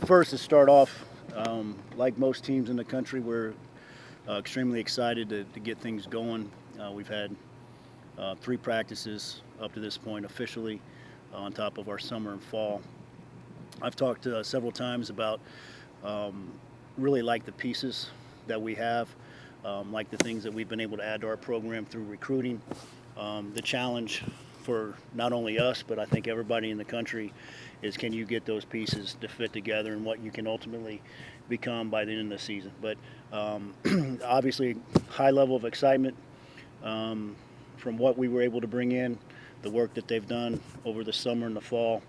first, to start off, like most teams in the country, we're extremely excited to get things going. We've had 3 practices up to this point officially on top of our summer and fall. I've talked several times about um, really like the pieces that we have, like the things that we've been able to add to our program through recruiting. The challenge for not only us, but I think everybody in the country is, can you get those pieces to fit together and what you can ultimately become by the end of the season. But obviously, high level of excitement um, from what we were able to bring in, the work that they've done over the summer and the fall,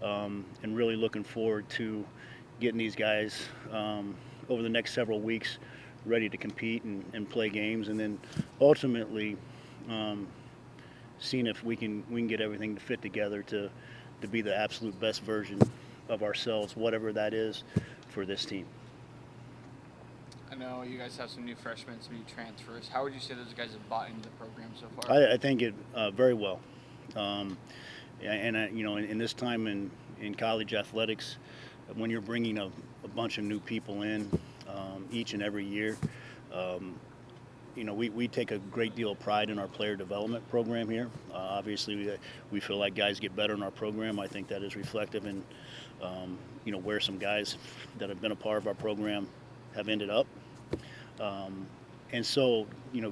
and really looking forward to getting these guys over the next several weeks ready to compete and play games, and then ultimately um, seeing if we can get everything to fit together to be the absolute best version of ourselves, whatever that is, for this team. I know you guys have some new freshmen, some new transfers. How would you say those guys have bought into the program so far? I think it very well. Um, and in this time in college athletics, when you're bringing a bunch of new people in each and every year, um, we take a great deal of pride in our player development program here. Obviously, we feel like guys get better in our program. I think that is reflective in, where some guys that have been a part of our program have ended up. Um, and so,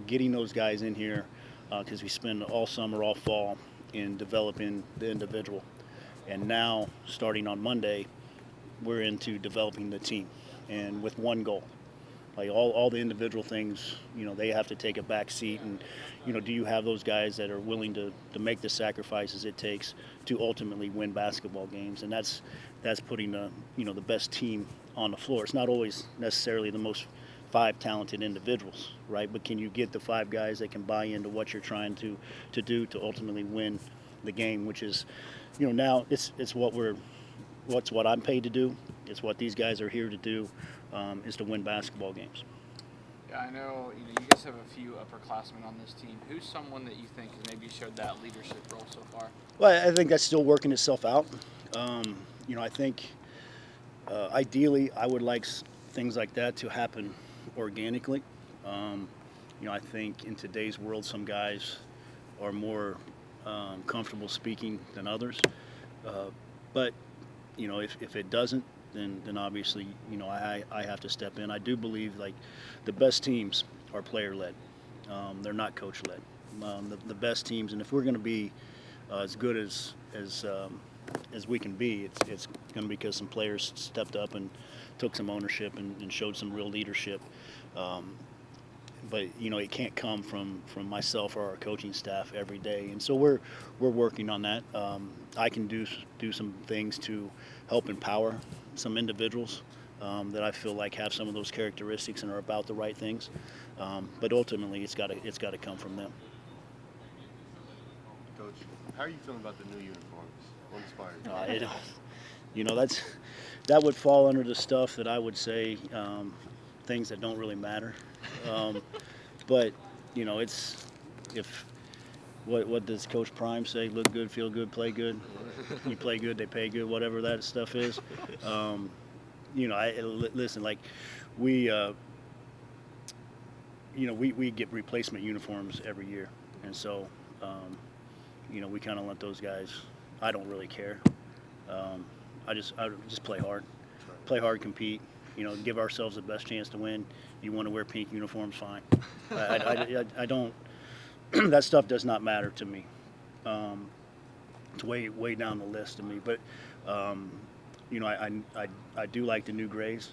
getting those guys in here, because we spend all summer, all fall in developing the individual. And now, starting on Monday, we're into developing the team, and with one goal. Like all the individual things, they have to take a back seat. And, do you have those guys that are willing to make the sacrifices it takes to ultimately win basketball games? And that's putting the best team on the floor. It's not always necessarily the most 5 talented individuals, right? But can you get the 5 guys that can buy into what you're trying to do to ultimately win the game, which is, now it's what I'm paid to do. It's what these guys are here to do, is to win basketball games. Yeah, I know you guys have a few upperclassmen on this team. Who's someone that you think has maybe showed that leadership role so far? Well, I think that's still working itself out. I think ideally I would like things like that to happen organically. Um, I think in today's world, some guys are more comfortable speaking than others. Uh, but if it doesn't, then obviously I have to step in. I do believe like the best teams are player led. They're not coach led. The best teams, and if we're going to be as good as we can be, it's going to be because some players stepped up and took some ownership and showed some real leadership. Um, but it can't come from myself or our coaching staff every day, and so we're working on that. I can do some things to help empower some individuals that I feel like have some of those characteristics and are about the right things, but ultimately it's got to come from them. Coach, how are you feeling about the new uniforms? What inspired you? That's that would fall under the stuff that I would say, things that don't really matter. Um, but it's if what does Coach Prime say? Look good, feel good, play good. You play good, they pay good. Whatever that stuff is. Um, listen. Like we, we get replacement uniforms every year, and so we kind of let those guys. I don't really care. Um, I just play hard, compete. Give ourselves the best chance to win. You want to wear pink uniforms, fine. I don't. That stuff does not matter to me. Um, it's way down the list to me. But um, I do like the new grays,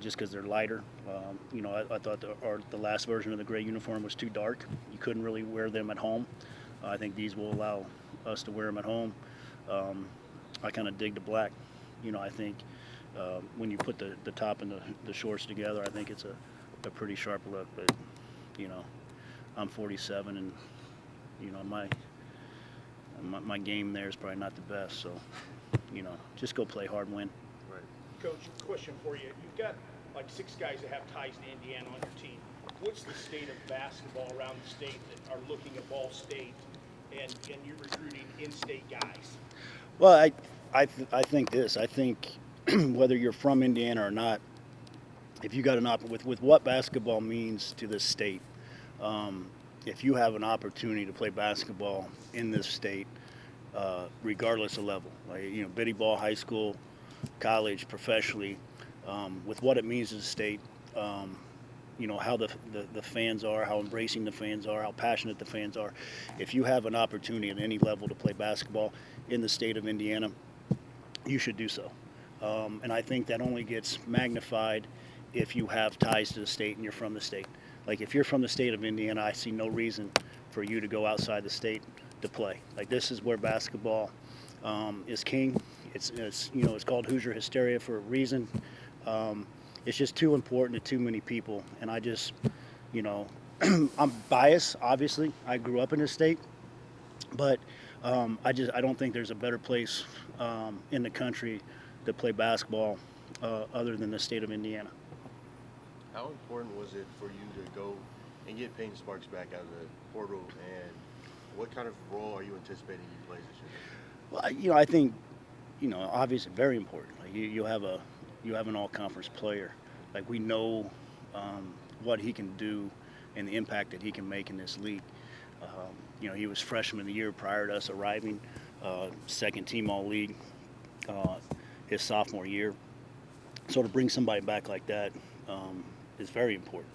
just because they're lighter. I thought the last version of the gray uniform was too dark. You couldn't really wear them at home. I think these will allow us to wear them at home. Um, I kind of dig the black. I think when you put the top and the shorts together, I think it's a pretty sharp look. But you know, I'm 47, and my game there is probably not the best. So just go play hard and win. Right. Coach, question for you. You've got like 6 guys that have ties to Indiana on your team. What's the state of basketball around the state that are looking at Ball State and you're recruiting in-state guys? Well, I think this. I think whether you're from Indiana or not, if you got with what basketball means to this state, if you have an opportunity to play basketball in this state, regardless of level, like Biddy Ball, high school, college, professionally, with what it means to the state, how the fans are, how embracing the fans are, how passionate the fans are. If you have an opportunity at any level to play basketball in the state of Indiana, you should do so. And I think that only gets magnified if you have ties to the state and you're from the state. Like if you're from the state of Indiana, I see no reason for you to go outside the state to play. Like this is where basketball is king. It's called Hoosier hysteria for a reason. It's just too important to too many people, and I just, I'm biased. Obviously, I grew up in this state, but I don't think there's a better place in the country to play basketball other than the state of Indiana. How important was it for you to go and get Peyton Sparks back out of the portal, and what kind of role are you anticipating he plays this year? Well, I think, obviously very important. Like you have an all-conference player. Like we know what he can do and the impact that he can make in this league. He was freshman of the year prior to us arriving, second team all-league his sophomore year. So to bring somebody back like that is very important.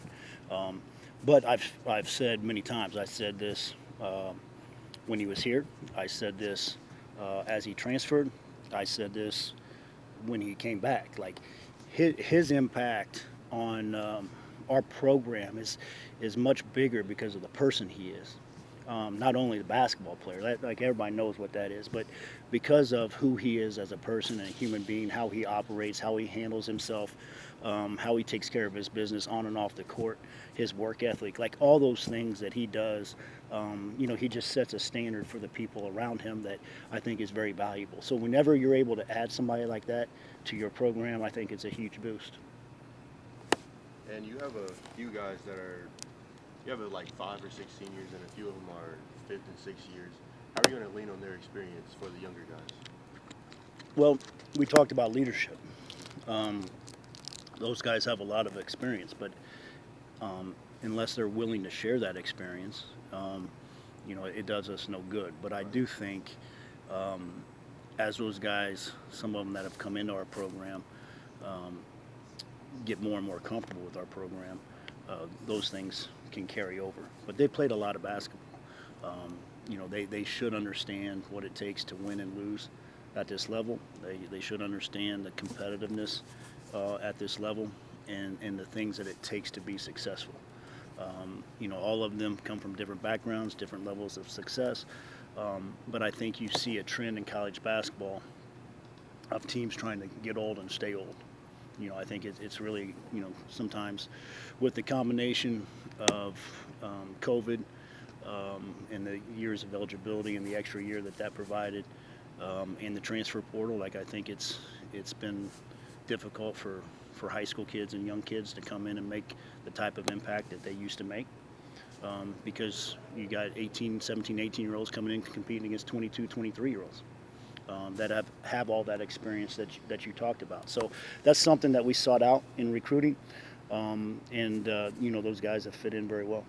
But I've said many times, I said this when he was here, I said this as he transferred, I said this when he came back. Like his impact on our program is much bigger because of the person he is. Not only the basketball player, like everybody knows what that is, but because of who he is as a person and a human being, how he operates, how he handles himself, how he takes care of his business on and off the court, his work ethic, like all those things that he does, he just sets a standard for the people around him that I think is very valuable. So whenever you're able to add somebody like that to your program, I think it's a huge boost. And you have a few guys you have like 5 or 6 seniors, and a few of them are 5th and 6th years. How are you going to lean on their experience for the younger guys? Well, we talked about leadership. Those guys have a lot of experience, but unless they're willing to share that experience, it does us no good. But I do think as those guys, some of them that have come into our program, get more and more comfortable with our program, those things can carry over. But they played a lot of basketball. They should understand what it takes to win and lose at this level. They should understand the competitiveness at this level and the things that it takes to be successful. All of them come from different backgrounds, different levels of success. But I think you see a trend in college basketball of teams trying to get old and stay old. I think it's really, sometimes with the combination of COVID and the years of eligibility and the extra year that provided, and the transfer portal, like I think it's been difficult for high school kids and young kids to come in and make the type of impact that they used to make, because you got 17, 18-year-olds coming in competing against 22, 23-year-olds. That have all that experience that you talked about. So that's something that we sought out in recruiting, and those guys have fit in very well.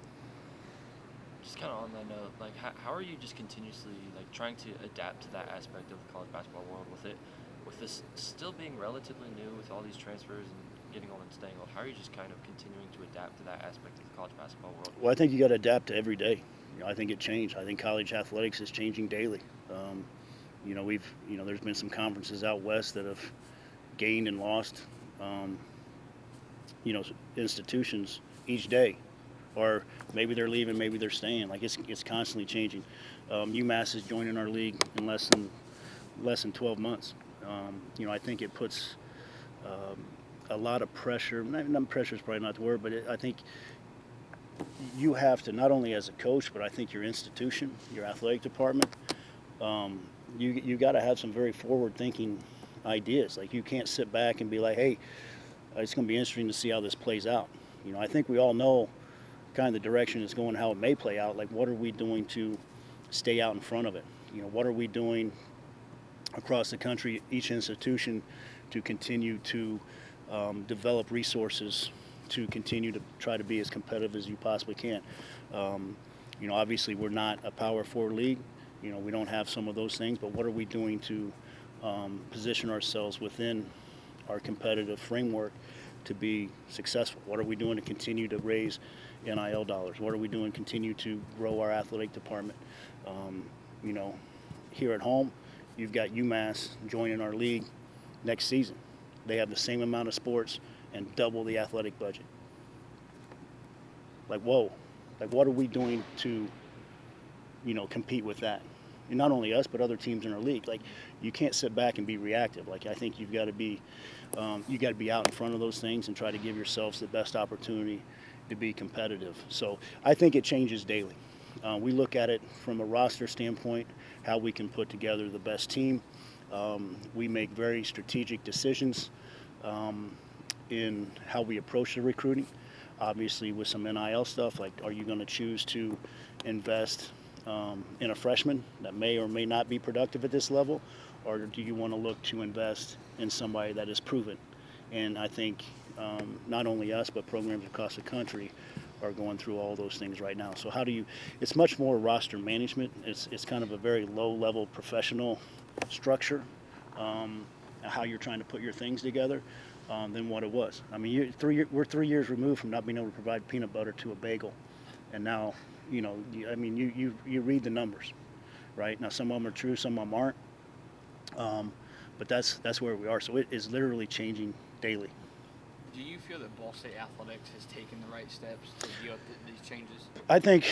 Just kind of on that note, like how are you just continuously like trying to adapt to that aspect of the college basketball world with this still being relatively new with all these transfers and getting old and staying old? How are you just kind of continuing to adapt to that aspect of the college basketball world? Well, I think you got to adapt to every day. I think it changed. I think college athletics is changing daily. There's been some conferences out west that have gained and lost, institutions each day, or maybe they're leaving, maybe they're staying. Like it's constantly changing. UMass is joining our league in less than 12 months. I think it puts a lot of pressure. Not pressure is probably not the word, but I think you have to, not only as a coach, but I think your institution, your athletic department. You got to have some very forward-thinking ideas. Like you can't sit back and be like, "Hey, it's going to be interesting to see how this plays out." I think we all know kind of the direction it's going, how it may play out. Like, what are we doing to stay out in front of it? What are we doing across the country? Each institution to continue to develop resources to continue to try to be as competitive as you possibly can. Obviously we're not a Power 4 league. We don't have some of those things, but what are we doing to position ourselves within our competitive framework to be successful? What are we doing to continue to raise NIL dollars? What are we doing to continue to grow our athletic department? Here at home, you've got UMass joining our league next season. They have the same amount of sports and double the athletic budget. Like, whoa. Like, what are we doing to, compete with that? And not only us, but other teams in our league. Like, you can't sit back and be reactive. Like, I think you've got to be, out in front of those things and try to give yourselves the best opportunity to be competitive. So I think it changes daily. We look at it from a roster standpoint, how we can put together the best team. We make very strategic decisions in how we approach the recruiting. Obviously, with some NIL stuff, like, are you going to choose to invest in a freshman that may or may not be productive at this level, or do you want to look to invest in somebody that is proven? And I think not only us, but programs across the country are going through all those things right now. So it's much more roster management. It's kind of a very low-level professional structure, how you're trying to put your things together, than what it was. I mean, we're 3 years removed from not being able to provide peanut butter to a bagel, and now, you read the numbers, right? Now, some of them are true, some of them aren't, but that's where we are. So it is literally changing daily. Do you feel that Ball State Athletics has taken the right steps to deal with these changes? I think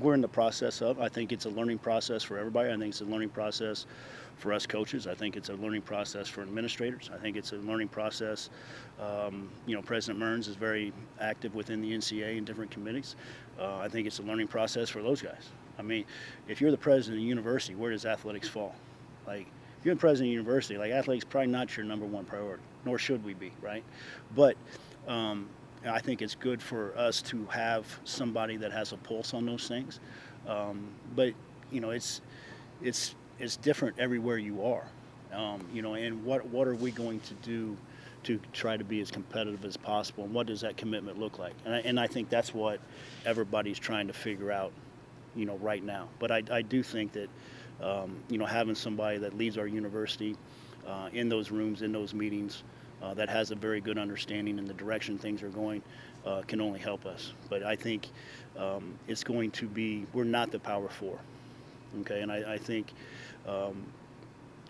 we're in the process of. I think it's a learning process for everybody. I think it's a learning process for us coaches. I think it's a learning process for administrators. I think it's a learning process. President Mearns is very active within the NCAA and different committees. I think it's a learning process for those guys. I mean, if you're the president of the university, where does athletics fall? Like, if you're the president of the university, like, athletics is probably not your number one priority, nor should we be, right? But I think it's good for us to have somebody that has a pulse on those things. But it's different everywhere you are. And what are we going to do to try to be as competitive as possible, and what does that commitment look like? And I think that's what everybody's trying to figure out, right now. But I do think that having somebody that leads our university in those rooms, in those meetings, that has a very good understanding in the direction things are going, can only help us. But I think it's going to be, we're not the Power 4, okay? And I think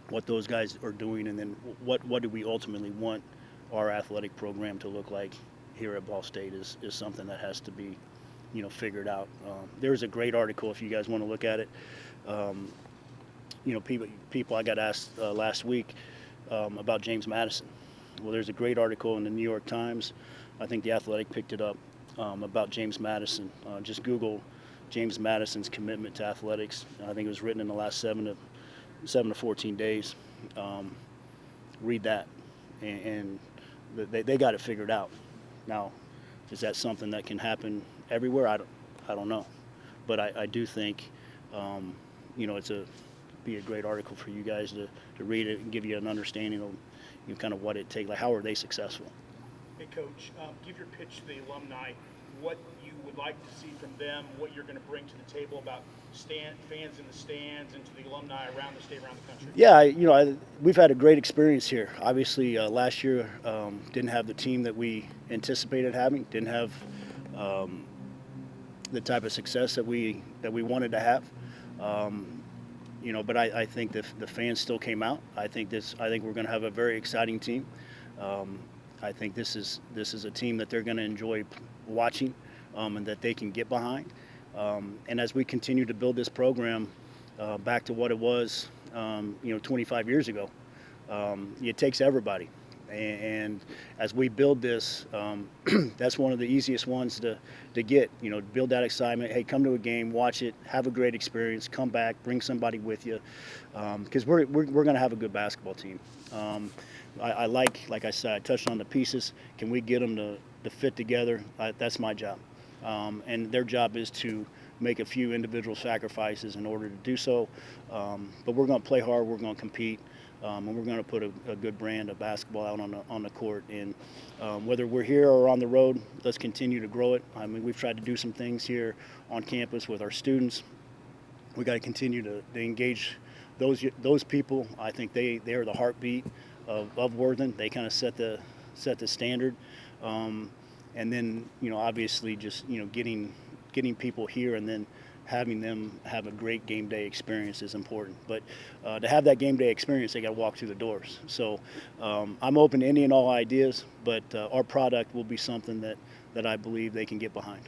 what those guys are doing, and then what do we ultimately want our athletic program to look like here at Ball State is something that has to be, figured out. There's a great article, if you guys want to look at it. People I got asked last week about James Madison. Well, there's a great article in the New York Times. I think The Athletic picked it up about James Madison. Just Google James Madison's commitment to athletics. I think it was written in the last 7 to 14 days. Read that, and they got it figured out. Now, is that something that can happen everywhere? I don't know, but I do think it's be a great article for you guys to read it and give you an understanding of kind of what it takes. Like, how are they successful? Hey, Coach, give your pitch to the alumni, what you would like to see from them, what you're going to bring to the table about fans in the stands and to the alumni around the state, around the country. Yeah, we've had a great experience here. Obviously, last year didn't have the team that we anticipated having, didn't have the type of success that we wanted to have. But I think the fans still came out. I think we're going to have a very exciting team. I think this is a team that they're going to enjoy watching, and that they can get behind. And as we continue to build this program back to what it was, 25 years ago, it takes everybody. And as we build this, that's one of the easiest ones to get, build that excitement. Hey, come to a game, watch it, have a great experience, come back, bring somebody with you, because we're going to have a good basketball team. I like I said, I touched on the pieces. Can we get them to fit together? That's my job. And their job is to make a few individual sacrifices in order to do so. But we're going to play hard, we're going to compete. and we're going to put a good brand of basketball out on the court. And whether we're here or on the road, let's continue to grow it. I mean, we've tried to do some things here on campus with our students. We got to continue to engage those people. I think they are the heartbeat of Worthing. They kind of set the standard. And then, obviously just, getting people here and then having them have a great game day experience is important. But to have that game day experience, they got to walk through the doors. So I'm open to any and all ideas, but our product will be something that I believe they can get behind.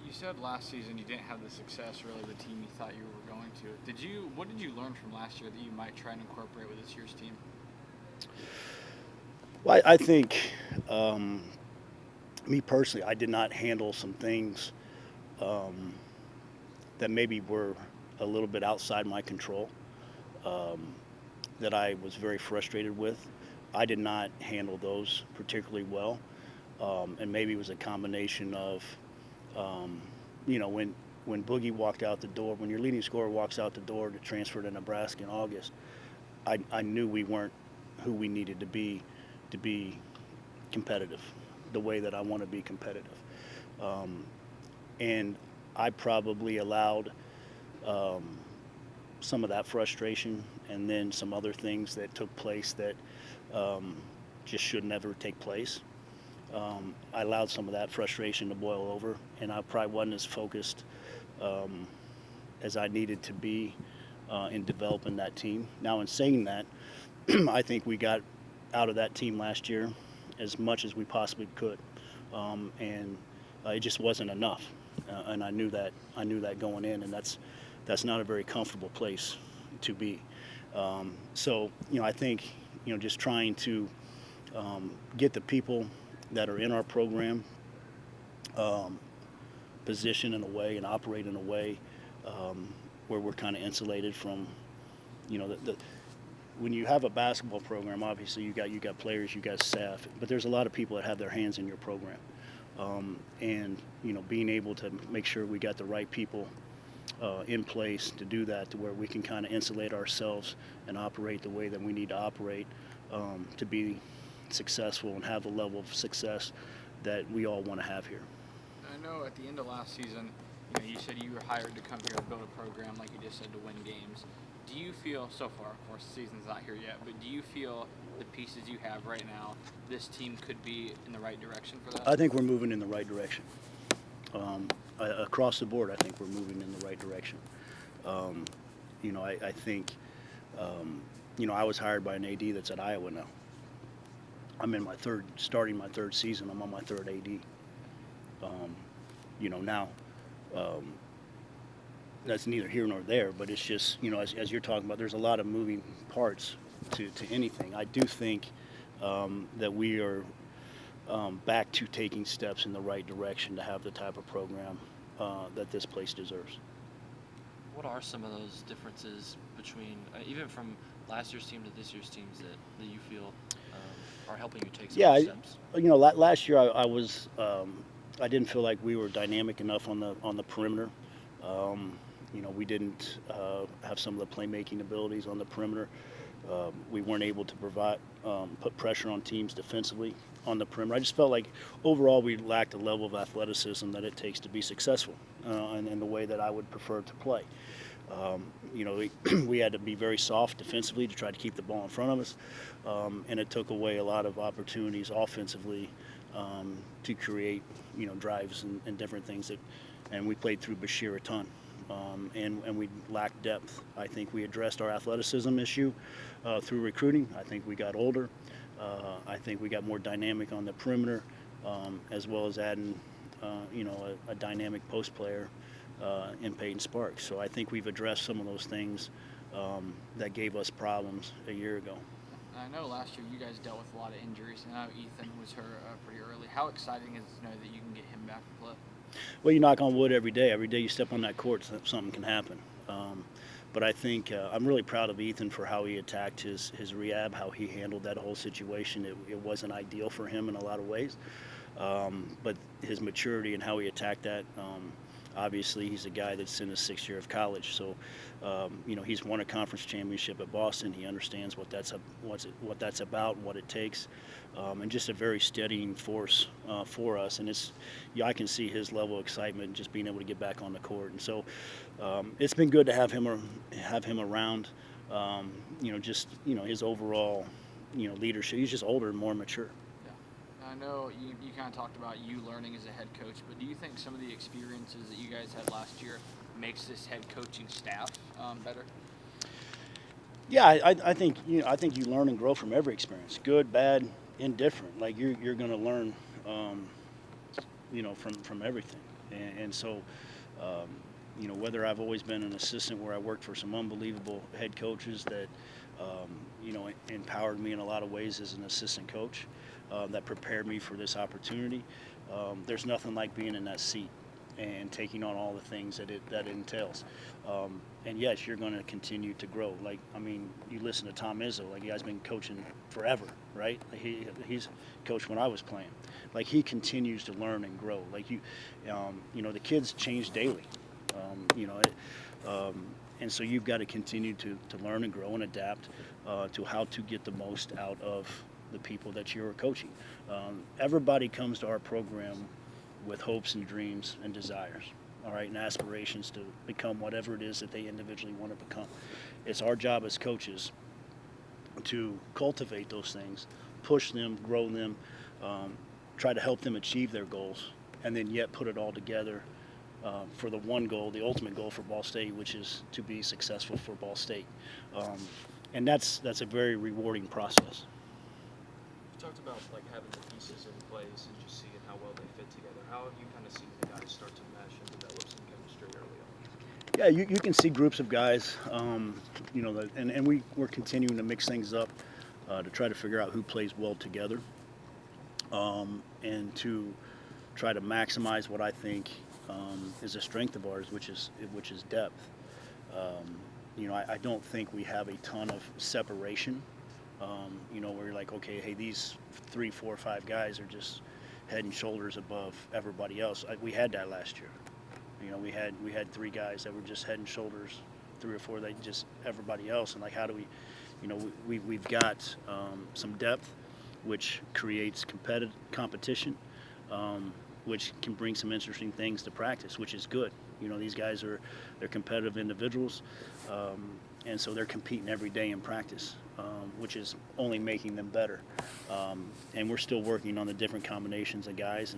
You said last season you didn't have the success, really, the team you thought you were going to. What did you learn from last year that you might try and incorporate with this year's team? Well, I think, me personally, I did not handle some things that maybe were a little bit outside my control, that I was very frustrated with. I did not handle those particularly well, and maybe it was a combination of, when Boogie walked out the door, when your leading scorer walks out the door to transfer to Nebraska in August, I knew we weren't who we needed to be competitive, the way that I want to be competitive. And I probably allowed some of that frustration and then some other things that took place that just should never take place. I allowed some of that frustration to boil over, and I probably wasn't as focused as I needed to be in developing that team. Now, in saying that, I think we got out of that team last year as much as we possibly could, and it just wasn't enough. And I knew that going in, and that's not a very comfortable place to be. So I think just trying to get the people that are in our program positioned in a way and operate in a way where we're kind of insulated from when you have a basketball program, obviously you got players, you got staff, but there's a lot of people that have their hands in your program. And being able to make sure we got the right people in place to do that, to where we can kind of insulate ourselves and operate the way that we need to operate to be successful and have the level of success that we all want to have here. I know at the end of last season, you said you were hired to come here to build a program, like you just said, to win games. Do you feel, so far, of course, the season's not here yet, but do you feel the pieces you have right now, this team could be in the right direction for that? I think we're moving in the right direction. Across the board, I think we're moving in the right direction. I think, I was hired by an AD that's at Iowa now. I'm in starting my third season. I'm on my third AD. Now, that's neither here nor there, but it's just, as you're talking about, there's a lot of moving parts to anything. I do think that we are back to taking steps in the right direction to have the type of program that this place deserves. What are some of those differences between, even from last year's team to this year's teams that you feel are helping you take some of those steps? Last year I didn't feel like we were dynamic enough on the perimeter. We didn't have some of the playmaking abilities on the perimeter. We weren't able to put pressure on teams defensively on the perimeter. I just felt like overall we lacked a level of athleticism that it takes to be successful in the way that I would prefer to play. We had to be very soft defensively to try to keep the ball in front of us, and it took away a lot of opportunities offensively to create drives and different things and we played through Bashir a ton. And we lacked depth. I think we addressed our athleticism issue through recruiting. I think we got older. I think we got more dynamic on the perimeter, as well as adding, a dynamic post player in Peyton Sparks. So I think we've addressed some of those things that gave us problems a year ago. I know last year you guys dealt with a lot of injuries, and I know Ethan was hurt pretty early. How exciting is it to know that you can get him back to play? Well, you knock on wood every day. Every day you step on that court, something can happen. But I think I'm really proud of Ethan for how he attacked his rehab, how he handled that whole situation. It wasn't ideal for him in a lot of ways, but his maturity and how he attacked that, Obviously, he's a guy that's in his 6th year of college, so he's won a conference championship at Boston. He understands what that's about, what it takes, and just a very steadying force for us. And I can see his level of excitement just being able to get back on the court. And so it's been good to have him around. His overall leadership. He's just older and more mature. I know you kind of talked about you learning as a head coach, but do you think some of the experiences that you guys had last year makes this head coaching staff better? Yeah, I think you learn and grow from every experience, good, bad, indifferent. Like you're going to learn, from everything, and so. Whether I've always been an assistant where I worked for some unbelievable head coaches that, empowered me in a lot of ways as an assistant coach, that prepared me for this opportunity. There's nothing like being in that seat and taking on all the things that it entails. And yes, you're going to continue to grow. You listen to Tom Izzo, like he has been coaching forever, right? He's coached when I was playing. Like he continues to learn and grow. The kids change daily. And so you've got to continue to learn and grow and adapt to how to get the most out of the people that you're coaching. Everybody comes to our program with hopes and dreams and desires, all right, and aspirations to become whatever it is that they individually want to become. It's our job as coaches to cultivate those things, push them, grow them, try to help them achieve their goals, and then yet put it all together for the one goal, the ultimate goal for Ball State, which is to be successful for Ball State. And that's a very rewarding process. You talked about having the pieces in place and just seeing how well they fit together. How have you kind of seen the guys start to mesh and develop some chemistry early on? Yeah, you can see groups of guys, and we're continuing to mix things up to try to figure out who plays well together, and to try to maximize what I think is a strength of ours, which is depth. I don't think we have a ton of separation. Where you're like, okay, hey, these 3, 4, 5 guys are just head and shoulders above everybody else. We had that last year. We had 3 guys that were just head and shoulders, 3 or 4 that just everybody else. And how do we? We've got some depth, which creates competition. Which can bring some interesting things to practice, which is good. These guys they're competitive individuals, and so they're competing every day in practice, which is only making them better. And we're still working on the different combinations of guys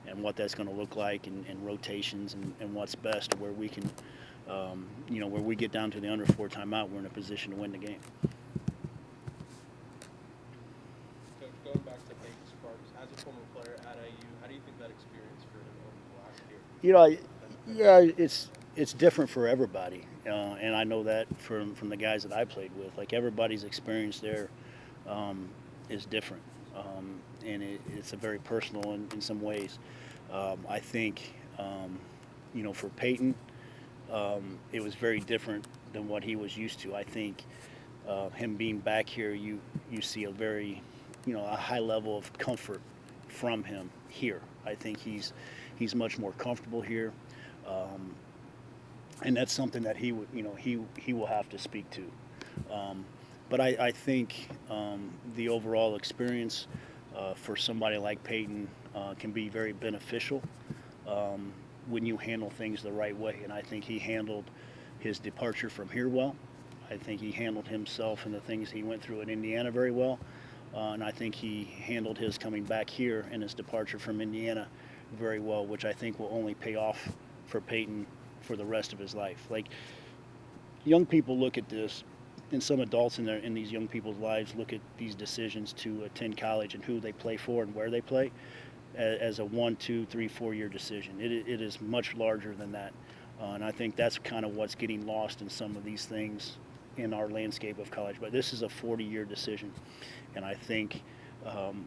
and what that's going to look like, and rotations and what's best, where we can, where we get down to the under 4 timeout, we're in a position to win the game. Going back to Peyton Sparks, as a former player at IU, how do you think that experience for him over the last year? It's different for everybody, and I know that from the guys that I played with. Everybody's experience there is different, and it's a very personal in some ways. I think, for Peyton, it was very different than what he was used to. I think him being back here, you see a very, a high level of comfort from him here. I think he's much more comfortable here, and that's something that he will have to speak to. But I think the overall experience for somebody like Peyton can be very beneficial when you handle things the right way. And I think he handled his departure from here well. I think he handled himself and the things he went through in Indiana very well. And I think he handled his coming back here and his departure from Indiana very well, which I think will only pay off for Peyton for the rest of his life. Young people look at this, and some adults in these young people's lives look at these decisions to attend college and who they play for and where they play as a 1, 2, 3, 4 year decision. It is much larger than that. And I think that's kind of what's getting lost in some of these things in our landscape of college. But this is a 40-year decision. And I think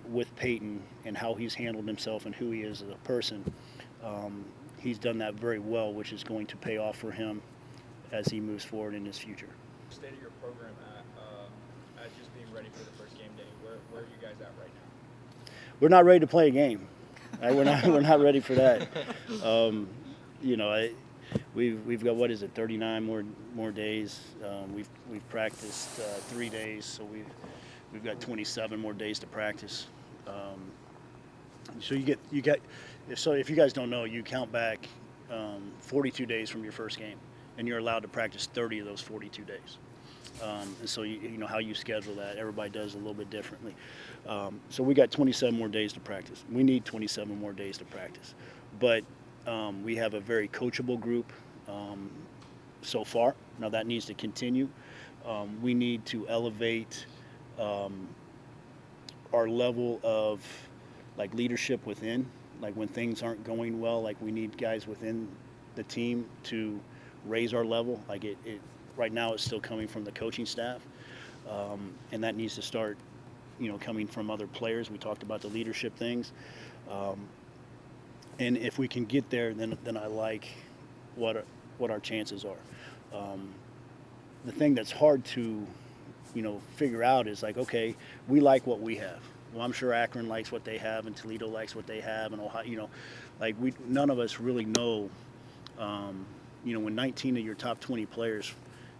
with Peyton and how he's handled himself and who he is as a person, he's done that very well, which is going to pay off for him as he moves forward in his future. State of your program at just being ready for the first game day. Where are you guys at right now? We're not ready to play a game. We're not ready for that. you know, we've got, what is it, 39 more days. We've practiced 3 days, so we've got 27 more days to practice. So so if you guys don't know, you count back 42 days from your first game, and you're allowed to practice 30 of those 42 days. And so you know how you schedule that. Everybody does a little bit differently. So we got 27 more days to practice. We need 27 more days to practice, but we have a very coachable group so far. Now that needs to continue. We need to elevate our level of like leadership within. Like when things aren't going well, like we need guys within the team to raise our level. Like it right now it's still coming from the coaching staff, and that needs to start, you know, coming from other players. We talked about the leadership things, and if we can get there, then I like what our chances are. The thing that's hard to, you know, figure out is like, okay, we like what we have. Well, I'm sure Akron likes what they have, and Toledo likes what they have, and Ohio, you know, like none of us really know. You know, when 19 of your top 20 players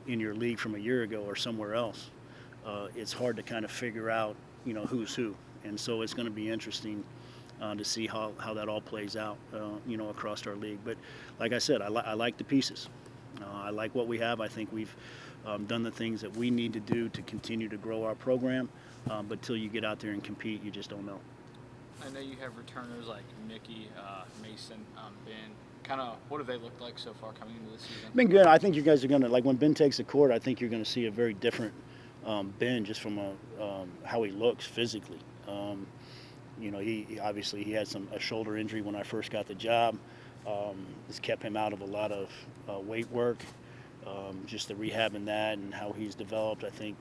in your league from a year ago are somewhere else, it's hard to kind of figure out, you know, who's who. And so it's going to be interesting to see how that all plays out, you know, across our league. But like I said, I like the pieces. I like what we have. I think we've done the things that we need to do to continue to grow our program. But till you get out there and compete, you just don't know. I know you have returners like Mickey, Mason, Ben. Kind of, what do they look like so far coming into the season? Been good. I think you guys are going to, like when Ben takes the court, I think you're going to see a very different Ben just from how he looks physically. You know, he obviously he had a shoulder injury when I first got the job. It's kept him out of a lot of weight work. Just the rehab in that and how he's developed, I think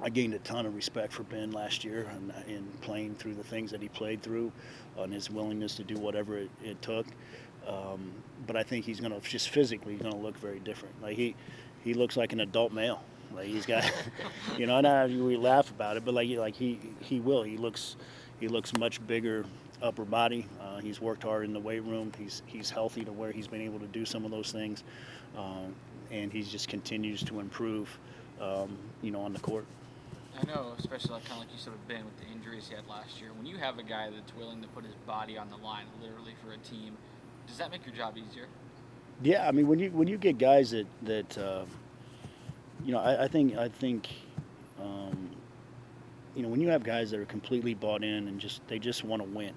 I gained a ton of respect for Ben last year in playing through the things that he played through and his willingness to do whatever it took. But I think he's going to just physically he's going to look very different. Like he looks like an adult male. Like he's got, you know, and we laugh about it, but like he will. He looks much bigger upper body. He's worked hard in the weight room. He's healthy to where he's been able to do some of those things, and he just continues to improve, you know, on the court. I know, especially kind of like you said with Ben with the injuries he had last year. When you have a guy that's willing to put his body on the line, literally for a team, does that make your job easier? Yeah, I mean, when you get guys that you know, I think you know, when you have guys that are completely bought in and they just want to win,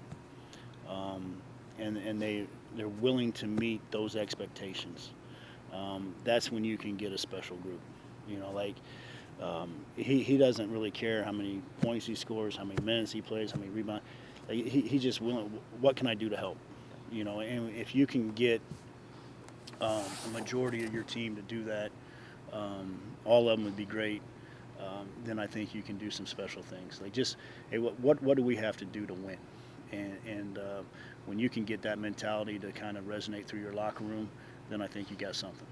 and they're willing to meet those expectations, that's when you can get a special group. You know, like he doesn't really care how many points he scores, how many minutes he plays, how many rebounds. Like, he just willing. What can I do to help? You know, and if you can get a majority of your team to do that, all of them would be great. Then I think you can do some special things. Like just, hey, what do we have to do to win? And when you can get that mentality to kind of resonate through your locker room, then I think you got something.